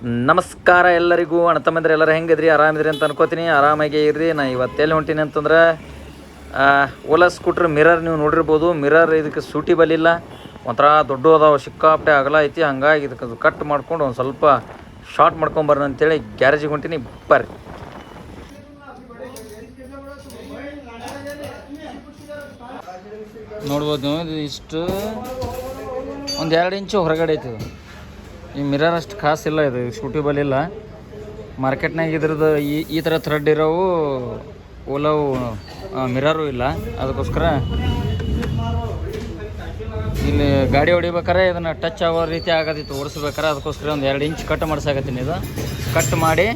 ನಮಸ್ಕಾರ ಎಲ್ಲರಿಗೂ ಅಣ್ಣ ತಮ್ಮಂದ್ರೆ ಎಲ್ಲರೂ ಹೆಂಗಿದ್ರಿ ಆರಾಮಿದ್ರಿ ಅಂತ ಅನ್ಕೋತೀನಿ. ಆರಾಮಾಗಿ ಇರ್ರಿ. ನಾ ಇವತ್ತೆಲ್ಲಿ ಹೊಂಟೀನಿ ಅಂತಂದ್ರೆ ಓಲಾ ಸ್ಕೂಟ್ರ್ ಮಿರರ್ ನೀವು ನೋಡಿರ್ಬೋದು. ಮಿರರ್ ಇದಕ್ಕೆ ಸೂಟಿಬಲ್ ಇಲ್ಲ, ಒಂಥರ ದೊಡ್ಡ ಅದಾವ, ಸಿಕ್ಕಾಪಟ್ಟೆ ಅಗಲ ಐತಿ. ಹಂಗಾಗಿ ಇದಕ್ಕೆ ಕಟ್ ಮಾಡ್ಕೊಂಡು ಒಂದು ಸ್ವಲ್ಪ ಶಾರ್ಟ್ ಮಾಡ್ಕೊಂಬರ್ರಿ ಅಂತೇಳಿ ಗ್ಯಾರೇಜಿಗೆ ಹೊಂಟೀನಿ. ಬರ್ರಿ. ನೋಡ್ಬೋದು ನೀವು, ಇಷ್ಟು ಒಂದು 2 ಇಂಚು ಹೊರಗಡೆ ಐತಿ. ಈ ಮಿರರ್ ಅಷ್ಟು ಖಾಸ್ ಇಲ್ಲ, ಇದು ಸೂಟಿಬಲ್ ಇಲ್ಲ. ಮಾರ್ಕೆಟ್ನಾಗ ಇದ್ರದ್ದು ಈ ಥರ ಥ್ರೆಡ್ ಇರೋವು ಓಲಾವು ಮಿರರು ಇಲ್ಲ. ಅದಕ್ಕೋಸ್ಕರ ಇಲ್ಲಿ ಗಾಡಿ ಹೊಡಿಬೇಕಾರೆ ಇದನ್ನು ಟಚ್ ಆಗೋ ರೀತಿ ಆಗೋದಿತ್ತು ಓಡಿಸ್ಬೇಕಾರೆ. ಅದಕ್ಕೋಸ್ಕರ ಒಂದು 2 ಇಂಚ್ ಕಟ್ ಮಾಡ್ಸಾಕತ್ತೀನಿ. ಇದು ಕಟ್ ಮಾಡಿ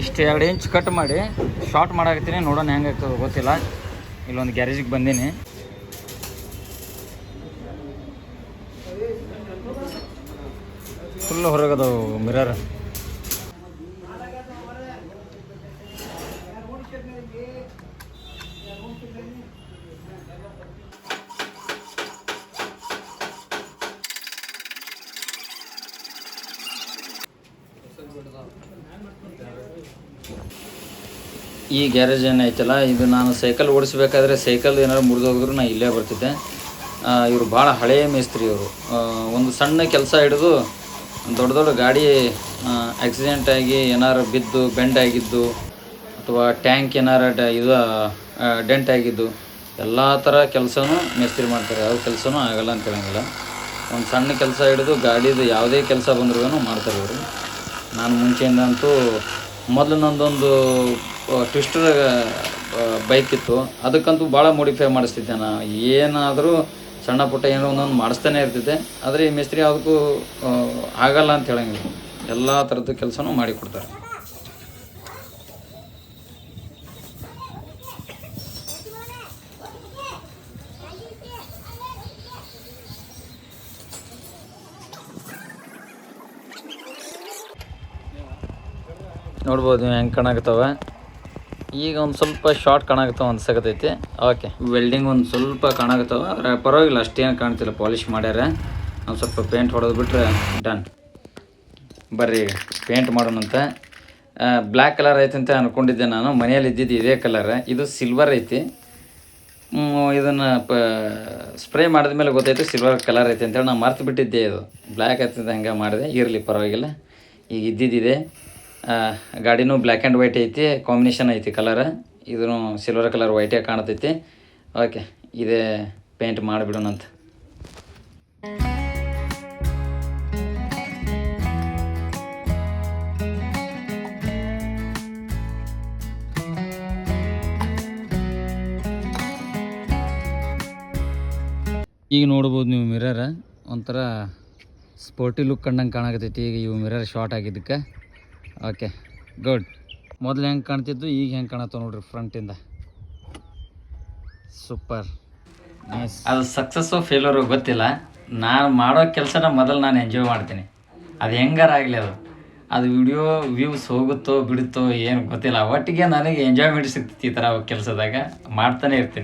ಇಷ್ಟು 2 ಇಂಚ್ ಕಟ್ ಮಾಡಿ ಶಾರ್ಟ್ ಮಾಡಾಕತ್ತೀನಿ. ನೋಡೋಣ ಹೆಂಗೆ ಆಗ್ತದೆ ಗೊತ್ತಿಲ್ಲ. ಇಲ್ಲೊಂದು ಗ್ಯಾರೇಜಿಗೆ ಬಂದೀನಿ. ಫುಲ್ ಹೊರಗದವು ಮಿರರ್. ಈ ಗ್ಯಾರೇಜ್ ಏನೈತಲ್ಲ, ಇದು ನಾನು ಸೈಕಲ್ ಓಡಿಸ್ಬೇಕಾದ್ರೆ ಸೈಕಲ್ ಏನಾರು ಮುರಿದೋಗಿದ್ರು ನಾನು ಇಲ್ಲೇ ಬರ್ತಿದ್ದೆ. ಇವರು ಭಾಳ ಹಳೆಯ ಮೇಸ್ತ್ರಿ. ಇವರು ಒಂದು ಸಣ್ಣ ಕೆಲಸ ಹಿಡಿದು ದೊಡ್ಡ ದೊಡ್ಡ ಗಾಡಿ ಆಕ್ಸಿಡೆಂಟ್ ಆಗಿ ಏನಾರು ಬಿದ್ದು ಬೆಂಡ್ ಆಗಿದ್ದು, ಅಥವಾ ಟ್ಯಾಂಕ್ ಏನಾರು ಇದು ಡೆಂಟ್ ಆಗಿದ್ದು, ಎಲ್ಲ ಥರ ಕೆಲಸನೂ ಮೇಸ್ತ್ರಿ ಮಾಡ್ತಾರೆ. ಯಾವ ಕೆಲಸನೂ ಆಗಲ್ಲ ಅಂತ ಹೇಳಂಗಿಲ್ಲ. ಒಂದು ಸಣ್ಣ ಕೆಲಸ ಹಿಡಿದು ಗಾಡಿದು ಯಾವುದೇ ಕೆಲಸ ಬಂದ್ರೂ ಮಾಡ್ತಾರೆ ಇವರು. ನಾನು ಮುಂಚೆಯಿಂದಂತೂ ಮೊದಲು ನಂದೊಂದು ಟ್ವಿಸ್ಟರ್ ಬೈಕ್ ಇತ್ತು. ಅದಕ್ಕಂತೂ ಭಾಳ ಮಾಡಿಫೈ ಮಾಡಿಸ್ತಿದ್ದೆ. ನಾನು ಏನಾದರೂ ಸಣ್ಣ ಪುಟ್ಟ ಏನೋ ಒಂದೊಂದು ಮಾಡಿಸ್ತಾನೆ ಇರ್ತಿದ್ದೆ. ಆದರೆ ಈ ಮೇಸ್ತ್ರಿ ಯಾವುದಕ್ಕೂ ಆಗಲ್ಲ ಅಂತ ಹೇಳಂಗಿಲ್ಲ, ಎಲ್ಲ ಥರದ್ದು ಕೆಲಸನೂ ಮಾಡಿಕೊಡ್ತಾರೆ. ನೋಡ್ಬೋದು ನೀವು ಹೆಂಗೆ ಕಾಣಾಕತ್ತವ. ಈಗ ಒಂದು ಸ್ವಲ್ಪ ಶಾರ್ಟ್ ಕಾಣಾಕತ್ತವ ಅನ್ಸಕತ್ತೈತಿ. ಓಕೆ, ವೆಲ್ಡಿಂಗ್ ಒಂದು ಸ್ವಲ್ಪ ಕಾಣಾಕತ್ತವ, ಆದರೆ ಪರವಾಗಿಲ್ಲ, ಅಷ್ಟೇನು ಕಾಣ್ತಿಲ್ಲ. ಪಾಲಿಷ್ ಮಾಡ್ಯಾರ. ಒಂದು ಸ್ವಲ್ಪ ಪೇಂಟ್ ಹೊಡೆದು ಬಿಟ್ರೆ ಡನ್. ಬರ್ರಿ ಪೇಂಟ್ ಮಾಡೋಣಂತ. ಬ್ಲ್ಯಾಕ್ ಕಲರ್ ಐತೆ ಅಂತ ಅಂದ್ಕೊಂಡಿದ್ದೆ ನಾನು. ಮನೆಯಲ್ಲಿ ಇದ್ದಿದ್ದು ಇದೇ ಕಲರ್. ಇದು ಸಿಲ್ವರ್ ಐತಿ. ಇದನ್ನು ಸ್ಪ್ರೇ ಮಾಡಿದ ಮೇಲೆ ಗೊತ್ತಾಯ್ತು ಸಿಲ್ವರ್ ಕಲರ್ ಐತೆ ಅಂತೇಳಿ. ನಾನು ಮರ್ತು ಬಿಟ್ಟಿದ್ದೆ. ಇದು ಬ್ಲ್ಯಾಕ್ ಐತೆ ಅಂತ ಹಂಗೆ ಮಾಡಿದೆ. ಇರಲಿ ಪರವಾಗಿಲ್ಲ. ಈಗ ಇದ್ದಿದ್ದಿದೆ. ಗಾಡಿನೂ ಬ್ಲ್ಯಾಕ್ ಆ್ಯಂಡ್ ವೈಟ್ ಐತಿ, ಕಾಂಬಿನೇಷನ್ ಐತಿ ಕಲರ್. ಇದೂ ಸಿಲ್ವರ್ ಕಲರ್ ವೈಟೇ ಕಾಣ್ತೈತಿ. ಓಕೆ, ಇದೇ ಪೇಂಟ್ ಮಾಡಿಬಿಡೋಣಂತ. ಈಗ ನೋಡ್ಬೋದು ನೀವು ಮಿರರ್ ಒಂಥರ ಸ್ಪೋರ್ಟಿ ಲುಕ್ ಕಂಡಂಗೆ ಕಾಣಕತ್ತೈತಿ. ಈಗ ಇವು ಮಿರರ್ ಶಾರ್ಟ್ ಆಗಿದ್ದಕ್ಕೆ. Okay, good. ಮೊದಲು ಹೆಂಗೆ ಕಾಣ್ತಿದ್ದು ಈಗ ಹೆಂಗೆ ಕಾಣತ್ತವ ನೋಡ್ರಿ ಫ್ರಂಟಿಂದ. Super nice. ಅದು ಸಕ್ಸಸ್ಸು ಫೇಲ್ಯೂರು ಗೊತ್ತಿಲ್ಲ. ನಾನು ಮಾಡೋ ಕೆಲಸನ ಮೊದಲು ನಾನು ಎಂಜಾಯ್ ಮಾಡ್ತೀನಿ. ಅದು ಹೆಂಗಾರ ಆಗಲಿ, ಅದು ವಿಡಿಯೋ ವ್ಯೂಸ್ ಹೋಗುತ್ತೋ ಬಿಡುತ್ತೋ ಏನು ಗೊತ್ತಿಲ್ಲ. ಒಟ್ಟಿಗೆ ನನಗೆ ಎಂಜಾಯ್ಮೆಂಟ್ ಸಿಗ್ತೈತಿ ಈ ಥರ ಕೆಲಸದಾಗ. ಮಾಡ್ತಾನೆ ಇರ್ತೀನಿ.